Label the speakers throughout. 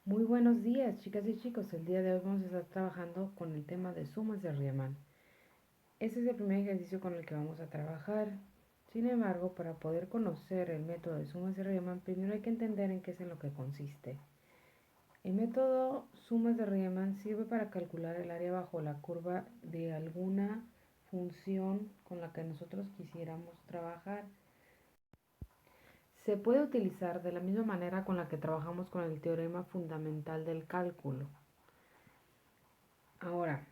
Speaker 1: Muy buenos días, chicas y chicos. El día de hoy vamos a estar trabajando con el tema de sumas de Riemann. Este es el primer ejercicio con el que vamos a trabajar. Sin embargo, para poder conocer el método de sumas de Riemann, primero hay que entender en qué es en lo que consiste. El método sumas de Riemann sirve para calcular el área bajo la curva de alguna función con la que nosotros quisiéramos trabajar. Se puede utilizar de la misma manera con la que trabajamos con el teorema fundamental del cálculo. Ahora,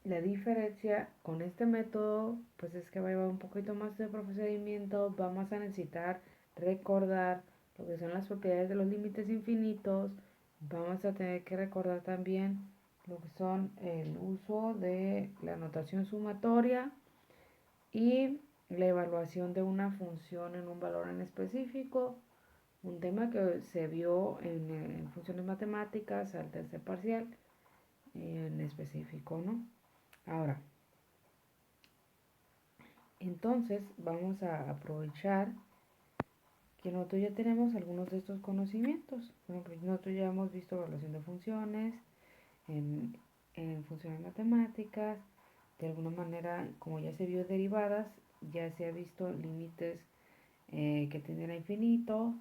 Speaker 1: la diferencia con este método, pues es que va a llevar un poquito más de procedimiento, vamos a necesitar recordar lo que son las propiedades de los límites infinitos, vamos a tener que recordar también lo que son el uso de la notación sumatoria y la evaluación de una función en un valor en específico, un tema que se vio en funciones matemáticas al tercer parcial en específico, ¿no? Ahora, entonces vamos a aprovechar que nosotros ya tenemos algunos de estos conocimientos. Por ejemplo, nosotros ya hemos visto evaluación de funciones en, en funciones matemáticas. De alguna manera, como ya se vio derivadas, ya se ha visto límites que tienden a infinito.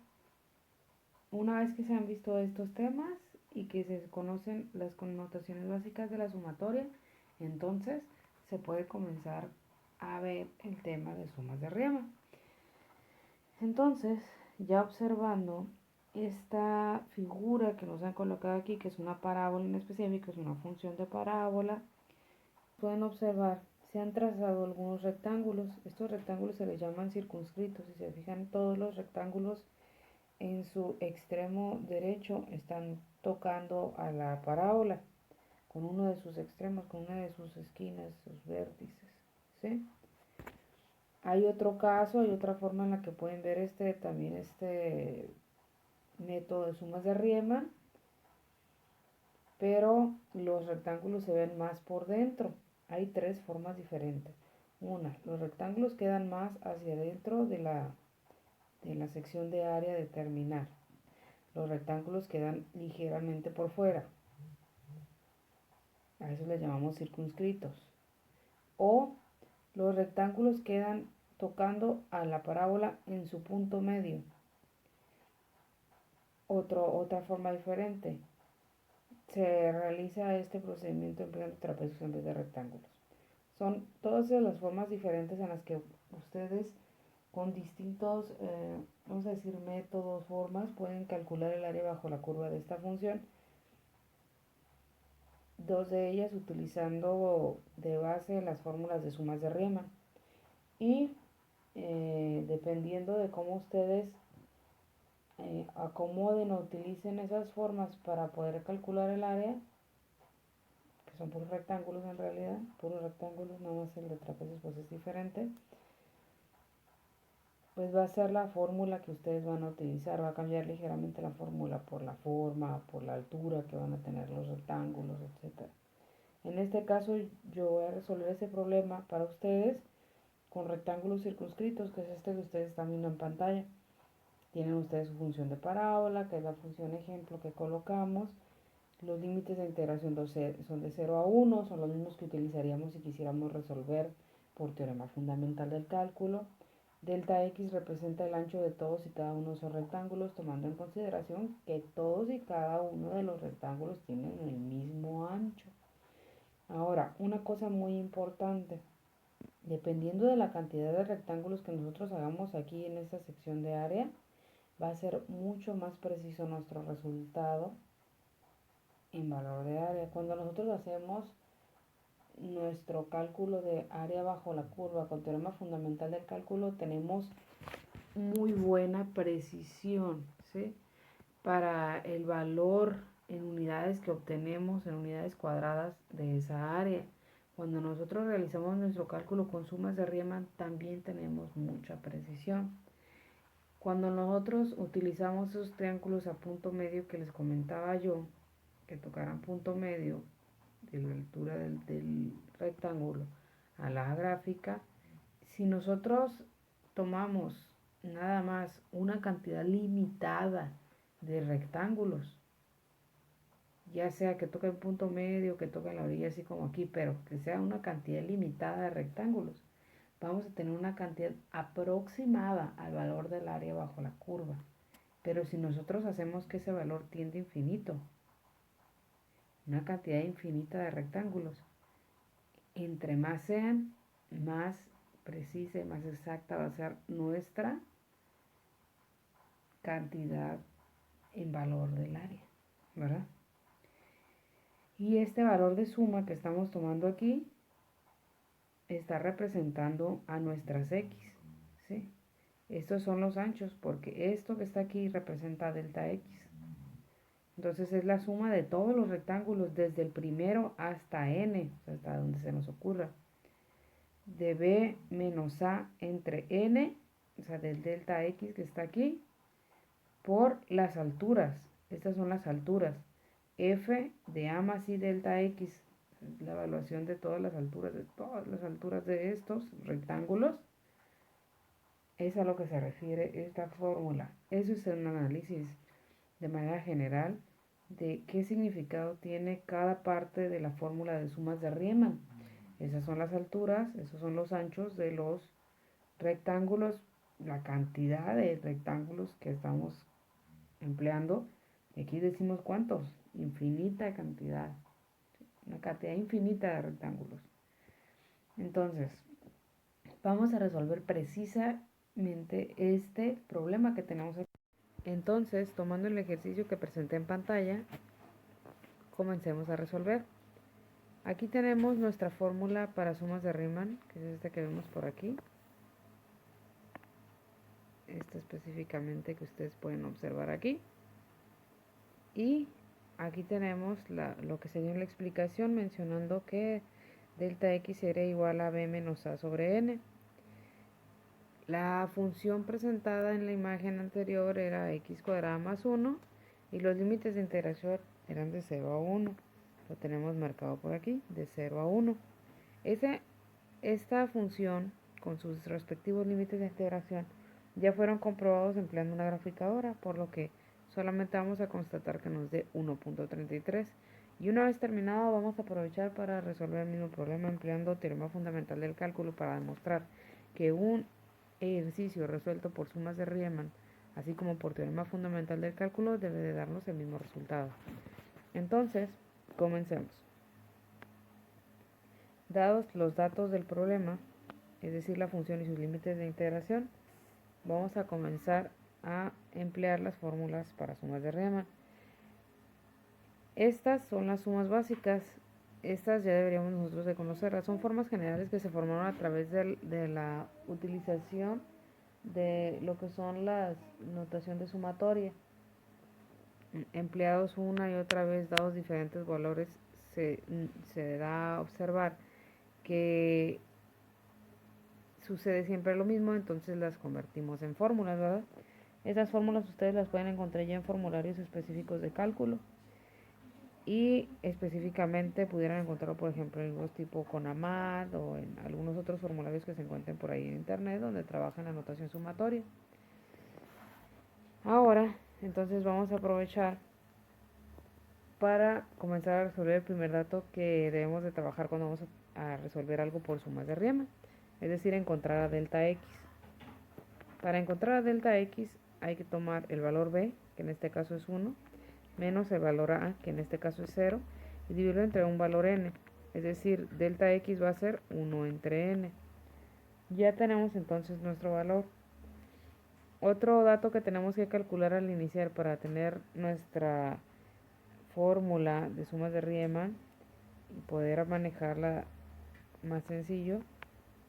Speaker 1: Una vez que se han visto estos temas y que se conocen las connotaciones básicas de la sumatoria, entonces se puede comenzar a ver el tema de sumas de Riemann. Entonces, ya observando esta figura que nos han colocado aquí, que es una parábola en específico, es una función de parábola, pueden observar, se han trazado algunos rectángulos. Estos rectángulos se les llaman circunscritos. Si se fijan, todos los rectángulos en su extremo derecho están tocando a la parábola con uno de sus extremos, con una de sus esquinas, sus vértices, ¿sí? Hay otro caso, hay otra forma en la que pueden ver también este método de sumas de Riemann, pero los rectángulos se ven más por dentro. Hay tres formas diferentes. Una, los rectángulos quedan más hacia adentro de la sección de área a determinar. Los rectángulos quedan ligeramente por fuera. A eso les llamamos circunscritos. O los rectángulos quedan tocando a la parábola en su punto medio. Otra forma diferente. Se realiza este procedimiento empleando trapecios en vez de rectángulos. Son todas las formas diferentes en las que ustedes con distintos, vamos a decir, métodos, formas, pueden calcular el área bajo la curva de esta función. Dos de ellas utilizando de base las fórmulas de sumas de Riemann. Y dependiendo de cómo ustedes acomoden o utilicen esas formas para poder calcular el área, que son puros rectángulos en realidad, puros rectángulos, nada más el de trapecios pues es diferente, pues va a ser la fórmula que ustedes van a utilizar, va a cambiar ligeramente la fórmula por la forma, por la altura que van a tener los rectángulos, etc. En este caso yo voy a resolver ese problema para ustedes con rectángulos circunscritos, que es este que ustedes están viendo en pantalla. Tienen ustedes su función de parábola, que es la función ejemplo que colocamos. Los límites de integración son de 0 a 1, son los mismos que utilizaríamos si quisiéramos resolver por teorema fundamental del cálculo. Delta X representa el ancho de todos y cada uno de esos rectángulos, tomando en consideración que todos y cada uno de los rectángulos tienen el mismo ancho. Ahora, una cosa muy importante, dependiendo de la cantidad de rectángulos que nosotros hagamos aquí en esta sección de área, va a ser mucho más preciso nuestro resultado en valor de área. Cuando nosotros hacemos nuestro cálculo de área bajo la curva con teorema fundamental del cálculo, tenemos muy buena precisión, ¿sí? Para el valor en unidades que obtenemos, en unidades cuadradas de esa área. Cuando nosotros realizamos nuestro cálculo con sumas de Riemann, también tenemos mucha precisión. Cuando nosotros utilizamos esos triángulos a punto medio que les comentaba yo, que tocaran punto medio de la altura del rectángulo a la gráfica, si nosotros tomamos nada más una cantidad limitada de rectángulos, ya sea que toque el punto medio, que toque en la orilla, así como aquí, pero que sea una cantidad limitada de rectángulos, vamos a tener una cantidad aproximada al valor del área bajo la curva. Pero si nosotros hacemos que ese valor tiende a infinito, una cantidad infinita de rectángulos, entre más sean, más precisa y más exacta va a ser nuestra cantidad en valor del área, ¿verdad? Y este valor de suma que estamos tomando aquí está representando a nuestras x, ¿sí? Estos son los anchos porque esto que está aquí representa delta x. Entonces es la suma de todos los rectángulos desde el primero hasta n, hasta donde se nos ocurra. De b menos a entre n, o sea, del delta x que está aquí, por las alturas. Estas son las alturas. F de a más i delta x, la evaluación de todas las alturas de estos rectángulos. Es a lo que se refiere esta fórmula. Eso es un análisis de manera general de qué significado tiene cada parte de la fórmula de sumas de Riemann. Esas son las alturas, esos son los anchos de los rectángulos, la cantidad de rectángulos que estamos empleando. Aquí decimos cuántos, infinita cantidad, una cantidad infinita de rectángulos. Entonces, vamos a resolver precisamente este problema que tenemos aquí. Entonces, tomando el ejercicio que presenté en pantalla, comencemos a resolver. Aquí tenemos nuestra fórmula para sumas de Riemann, que es esta que vemos por aquí. Esta específicamente que ustedes pueden observar aquí. Y aquí tenemos lo que sería la explicación mencionando que delta x era igual a b menos a sobre n. La función presentada en la imagen anterior era x cuadrada más 1 y los límites de integración eran de 0 a 1. Lo tenemos marcado por aquí, de 0 a 1. Esta función con sus respectivos límites de integración ya fueron comprobados empleando una graficadora, por lo que solamente vamos a constatar que nos dé 1.33. Y una vez terminado vamos a aprovechar para resolver el mismo problema empleando teorema fundamental del cálculo para demostrar que un ejercicio resuelto por sumas de Riemann, así como por teorema fundamental del cálculo, debe de darnos el mismo resultado. Entonces, comencemos. Dados los datos del problema, es decir, la función y sus límites de integración, vamos a comenzar a emplear las fórmulas para sumas de Riemann. Estas son las sumas básicas. Estas ya deberíamos nosotros de conocerlas. Son formas generales que se formaron a través de la utilización de lo que son las notación de sumatoria. Empleados una y otra vez, dados diferentes valores, se da a observar que sucede siempre lo mismo, entonces las convertimos en fórmulas, ¿verdad? Esas fórmulas ustedes las pueden encontrar ya en formularios específicos de cálculo y específicamente pudieran encontrarlo, por ejemplo, en libros tipo CONAMAT o en algunos otros formularios que se encuentren por ahí en internet donde trabajan la notación sumatoria. Ahora, entonces vamos a aprovechar para comenzar a resolver el primer dato que debemos de trabajar cuando vamos a resolver algo por sumas de Riemann, es decir, encontrar a delta x. Para encontrar a delta x hay que tomar el valor b, que en este caso es 1, menos el valor a, que en este caso es 0, y dividirlo entre un valor n, es decir, delta x va a ser 1 entre n. Ya tenemos entonces nuestro valor. Otro dato que tenemos que calcular al iniciar para tener nuestra fórmula de sumas de Riemann y poder manejarla más sencillo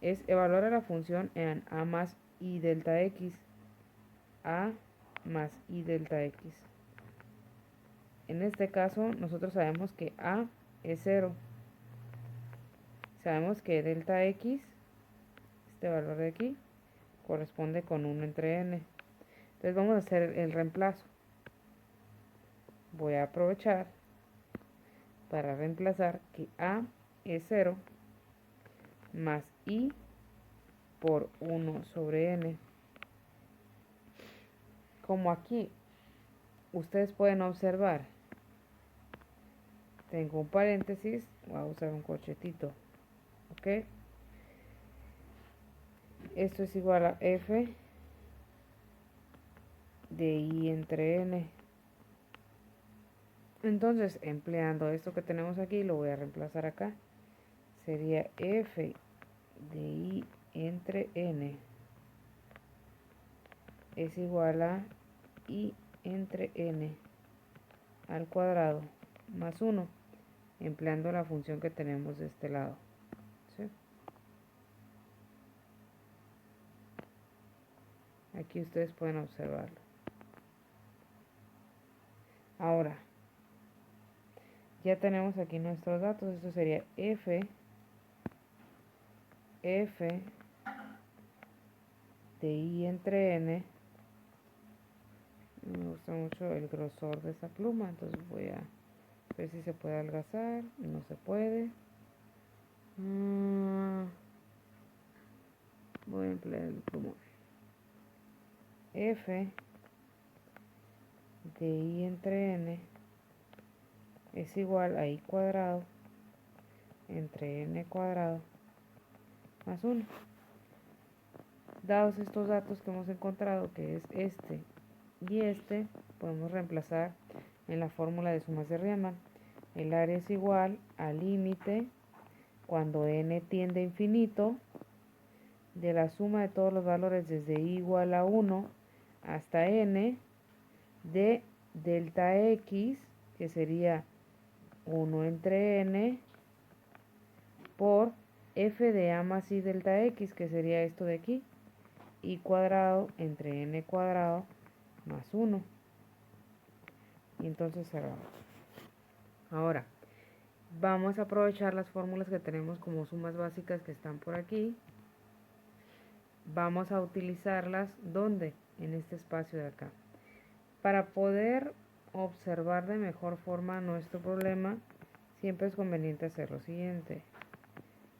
Speaker 1: es evaluar a la función en a más i delta x. A más i delta x. En este caso nosotros sabemos que a es 0. Sabemos que delta x, este valor de aquí, corresponde con 1 entre n. Entonces vamos a hacer el reemplazo. Voy a aprovechar para reemplazar que a es 0 más i por 1 sobre n. Como aquí ustedes pueden observar tengo un paréntesis, voy a usar un corchetito, ¿ok? Esto es igual a f de i entre n. Entonces, empleando esto que tenemos aquí, lo voy a reemplazar acá. Sería f de i entre n es igual a i entre n al cuadrado más 1, empleando la función que tenemos de este lado, ¿sí? Aquí ustedes pueden observarlo. Ahora, ya tenemos aquí nuestros datos. Esto sería f de i entre n. Me gusta mucho el grosor de esta pluma, entonces voy a ver si se puede adelgazar. No se puede. Voy a emplear el plumón. F de i entre n es igual a i cuadrado entre n cuadrado más 1. Dados estos datos que hemos encontrado, que es este y este, podemos reemplazar en la fórmula de sumas de Riemann. El área es igual al límite cuando n tiende a infinito de la suma de todos los valores desde i igual a 1 hasta n de delta x, que sería 1 entre n, por f de a más i delta x, que sería esto de aquí, i cuadrado entre n cuadrado más 1. Y entonces cerramos. Ahora, vamos a aprovechar las fórmulas que tenemos como sumas básicas que están por aquí. Vamos a utilizarlas, ¿dónde? En este espacio de acá. Para poder observar de mejor forma nuestro problema, siempre es conveniente hacer lo siguiente.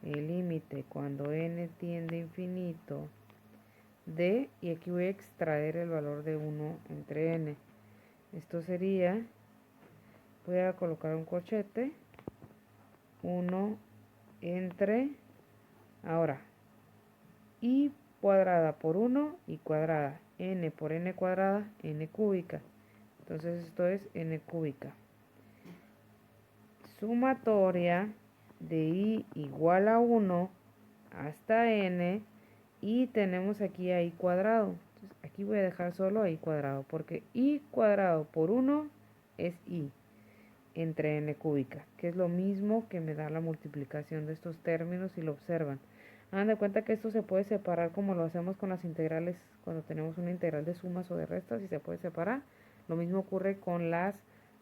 Speaker 1: El límite cuando n tiende a infinito de, y aquí voy a extraer el valor de 1 entre n. Esto sería, voy a colocar un corchete, 1 entre, ahora, i cuadrada por 1, i cuadrada, n por n cuadrada, n cúbica. Entonces esto es n cúbica. Sumatoria de i igual a 1 hasta n, y tenemos aquí a i cuadrado. Entonces aquí voy a dejar solo a i cuadrado, porque i cuadrado por 1 es i entre n cúbica, que es lo mismo que me da la multiplicación de estos términos si lo observan. Hagan de cuenta que esto se puede separar como lo hacemos con las integrales cuando tenemos una integral de sumas o de restas, y se puede separar. Lo mismo ocurre con las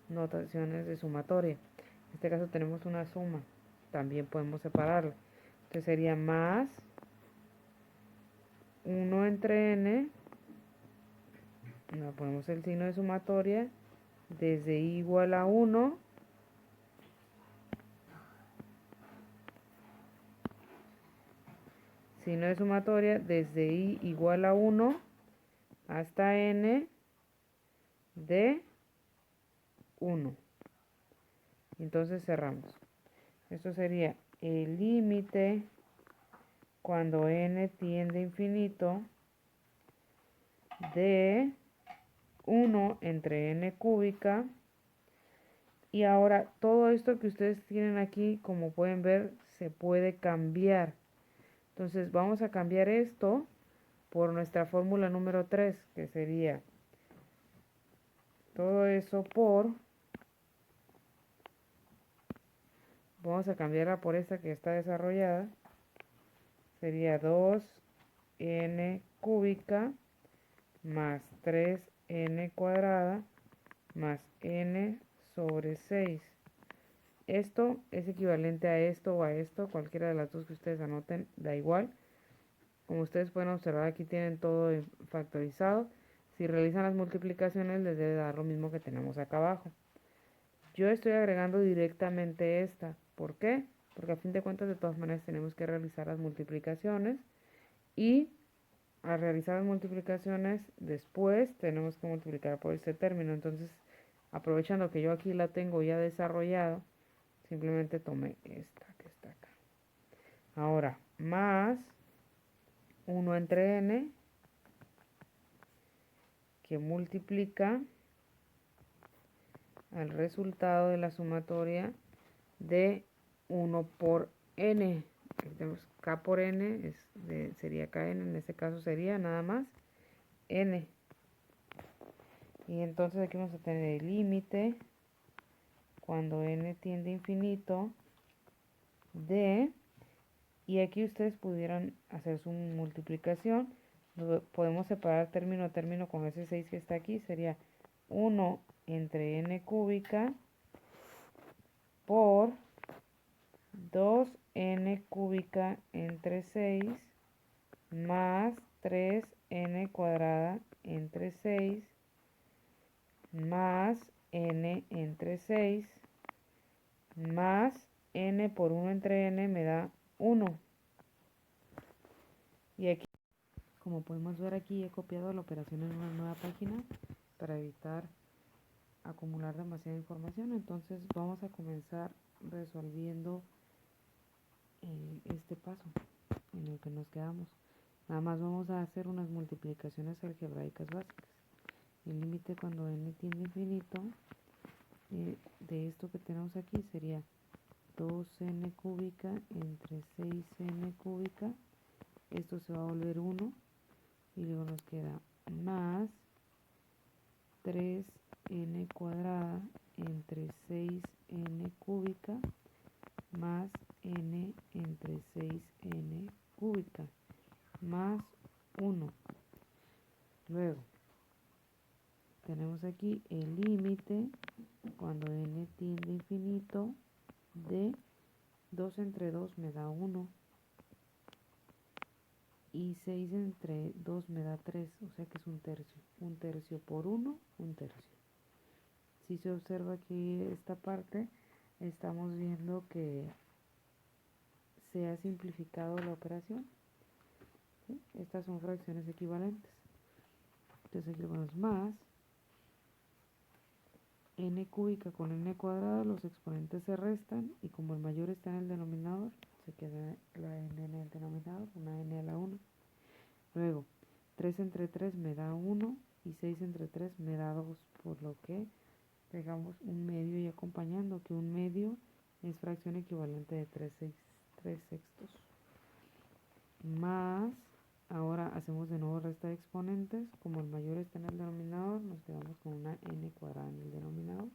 Speaker 1: notaciones de sumatoria. En este caso tenemos una suma, también podemos separarla. Entonces sería más 1 entre n, nos ponemos el signo de sumatoria, desde i igual a 1 signo de sumatoria desde i igual a 1 hasta n de 1. Entonces cerramos. Esto sería el límite cuando n tiende a infinito de 1 entre n cúbica. Y ahora todo esto que ustedes tienen aquí, como pueden ver, se puede cambiar. Entonces vamos a cambiar esto por nuestra fórmula número 3, que sería todo eso por, vamos a cambiarla por esta que está desarrollada, sería 2n cúbica más 3n cuadrada más n sobre 6. Esto es equivalente a esto o a esto, cualquiera de las dos que ustedes anoten, da igual. Como ustedes pueden observar, aquí tienen todo factorizado. Si realizan las multiplicaciones, les debe dar lo mismo que tenemos acá abajo. Yo estoy agregando directamente esta. ¿Por qué? Porque a fin de cuentas, de todas maneras, tenemos que realizar las multiplicaciones. Y al realizar las multiplicaciones, después tenemos que multiplicar por este término. Entonces, aprovechando que yo aquí la tengo ya desarrollado, simplemente tomé esta que está acá. Ahora, más 1 entre n, que multiplica al resultado de la sumatoria de 1 por n. Aquí tenemos k por n, sería kn, en este caso sería nada más n. Y entonces aquí vamos a tener el límite cuando n tiende a infinito de, y aquí ustedes pudieran hacer su multiplicación. Podemos separar término a término con ese 6 que está aquí, sería 1 entre n cúbica por 2n cúbica entre 6 más 3n cuadrada entre 6 más n entre 6 más n por 1 entre n me da 1. Y aquí, como podemos ver aquí, he copiado la operación en una nueva página para evitar acumular demasiada información. Entonces vamos a comenzar resolviendo este paso en el que nos quedamos. Nada más vamos a hacer unas multiplicaciones algebraicas básicas. El límite cuando n tiende a infinito de esto que tenemos aquí sería 2n cúbica entre 6n cúbica. Esto se va a volver 1 y luego nos queda más 3n cuadrada entre 6n cúbica más n entre 6n cúbica más 1. Luego tenemos aquí el límite cuando n tiende a infinito de 2 entre 2 me da 1 y 6 entre 2 me da 3, o sea que es un tercio. Un tercio por 1, un tercio. Si se observa aquí esta parte, estamos viendo que se ha simplificado la operación. ¿Sí? Estas son fracciones equivalentes. Entonces aquí vamos más n cúbica con n cuadrado, los exponentes se restan y como el mayor está en el denominador, se queda la n en el denominador, una n a la 1. Luego, 3 entre 3 me da 1 y 6 entre 3 me da 2, por lo que pegamos un medio y acompañando que un medio es fracción equivalente de 3 sextos. Más, ahora hacemos de nuevo resta de exponentes, como el mayor está en el denominador, nos quedamos con una n cuadrada en el denominador.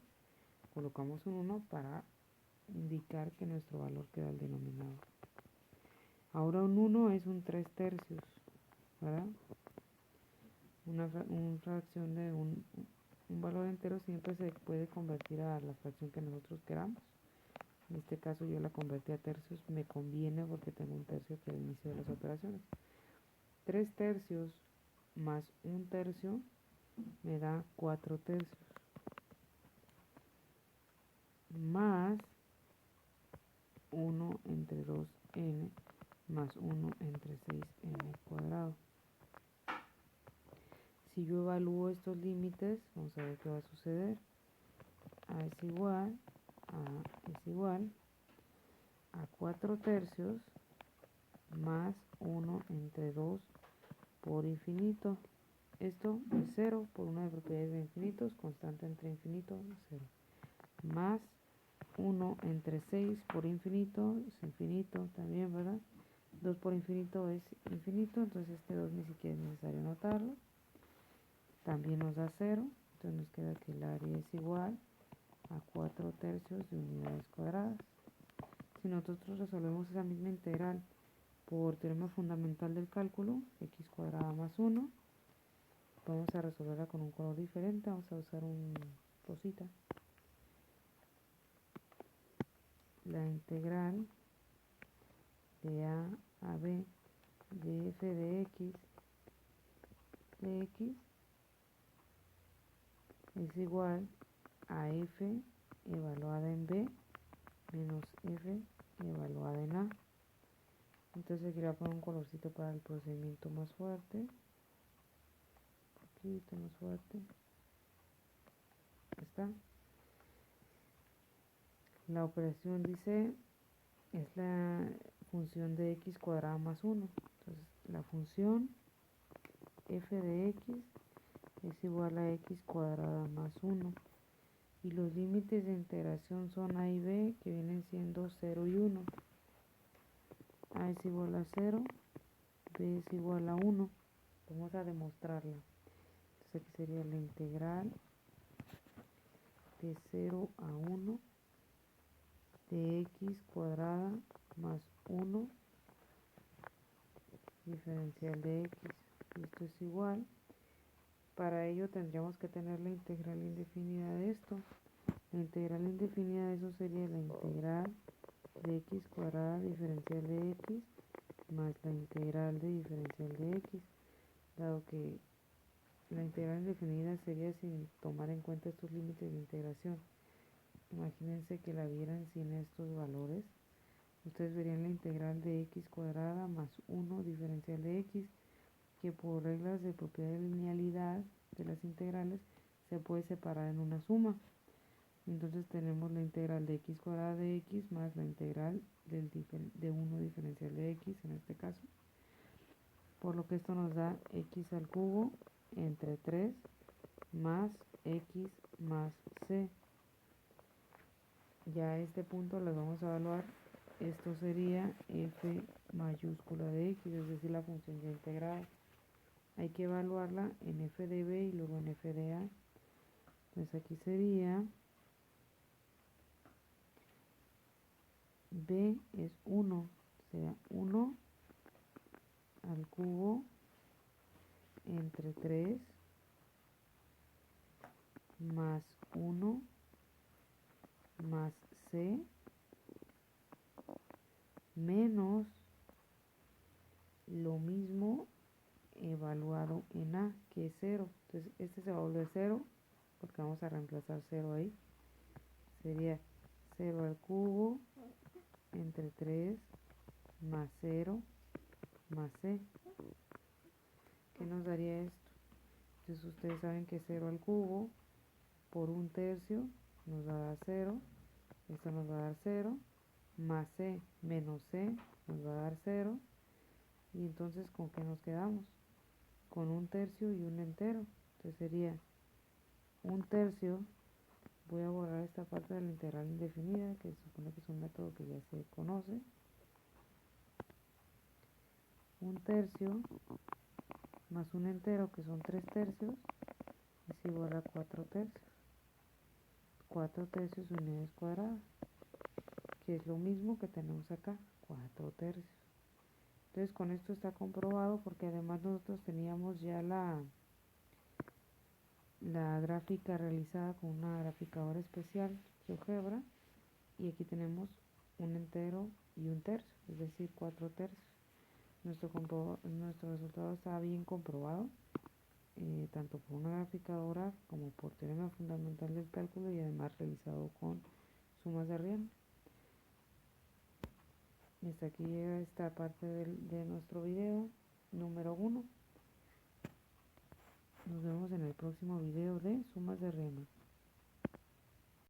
Speaker 1: Colocamos un 1 para indicar que nuestro valor queda al denominador. Ahora un 1 es un 3 tercios, ¿verdad? Una fracción de un valor entero siempre se puede convertir a la fracción que nosotros queramos. En este caso yo la convertí a tercios, me conviene porque tengo un tercio que es el inicio de las operaciones. 3 tercios más un tercio me da 4 tercios. Más 1 entre 2n más 1 entre 6n cuadrado. Si yo evalúo estos límites, vamos a ver qué va a suceder. A es igual a 4 tercios más 1 entre 2 por infinito. Esto es 0 por una de propiedades de infinitos, constante entre infinito, 0. Más 1 entre 6 por infinito, es infinito también, ¿verdad? 2 por infinito es infinito, entonces este 2 ni siquiera es necesario anotarlo. También nos da 0, entonces nos queda que el área es igual a 4 tercios de unidades cuadradas. Si nosotros resolvemos esa misma integral por teorema fundamental del cálculo, x cuadrada más 1, vamos a resolverla con un color diferente, vamos a usar un rosita. La integral de a b de f de x es igual a f evaluada en b menos f evaluada en a. Entonces aquí le voy a poner un colorcito para el procedimiento más fuerte, un poquito más fuerte. Está. La operación dice es la función de x cuadrada más 1. Entonces la función f de x es igual a x cuadrada más 1. Y los límites de integración son a y b, que vienen siendo 0 y 1. A es igual a 0, b es igual a 1. Vamos a demostrarla. Entonces aquí sería la integral de 0 a 1 de x cuadrada más 1 diferencial de x. Y esto es igual. Para ello tendríamos que tener la integral indefinida de esto. La integral indefinida de eso sería la integral de x cuadrada diferencial de x más la integral de diferencial de x, dado que la integral indefinida sería sin tomar en cuenta estos límites de integración. Imagínense que la vieran sin estos valores. Ustedes verían la integral de x cuadrada más 1 diferencial de x, que por reglas de propiedad de linealidad de las integrales se puede separar en una suma. Entonces tenemos la integral de x cuadrada de x más la integral de 1 diferencial de x en este caso. Por lo que esto nos da x al cubo entre 3 más x más c. Ya a este punto les vamos a evaluar. Esto sería f mayúscula de x, es decir, la función ya integrada. Hay que evaluarla en f de b y luego en f de a. Entonces aquí sería b es 1, sea 1 al cubo entre 3 más 1 más c menos lo mismo evaluado en a, que es 0. Entonces este se va a volver 0 porque vamos a reemplazar 0 ahí. Sería 0 al cubo entre 3 más 0 más c. ¿Qué nos daría esto? Entonces ustedes saben que 0 al cubo por 1/3 nos va a dar 0. Esto nos va a dar 0. Más c menos c nos va a dar 0. Y entonces, ¿con qué nos quedamos? Con 1/3 y un entero. Entonces sería 1/3. Voy a borrar esta parte de la integral indefinida, que se supone que es un método que ya se conoce. 1/3 más un entero, que son 3/3, es igual a 4/3. 4/3 unidades cuadradas, que es lo mismo que tenemos acá, 4/3. Entonces con esto está comprobado, porque además nosotros teníamos ya la gráfica realizada con una graficadora especial, GeoGebra, y aquí tenemos un entero y 1/3, es decir, 4/3. Nuestro resultado está bien comprobado, tanto por una graficadora como por teorema fundamental del cálculo, y además realizado con sumas de Riemann. Y hasta aquí llega esta parte de nuestro video número 1. Nos vemos en el próximo video de sumas de Riemann.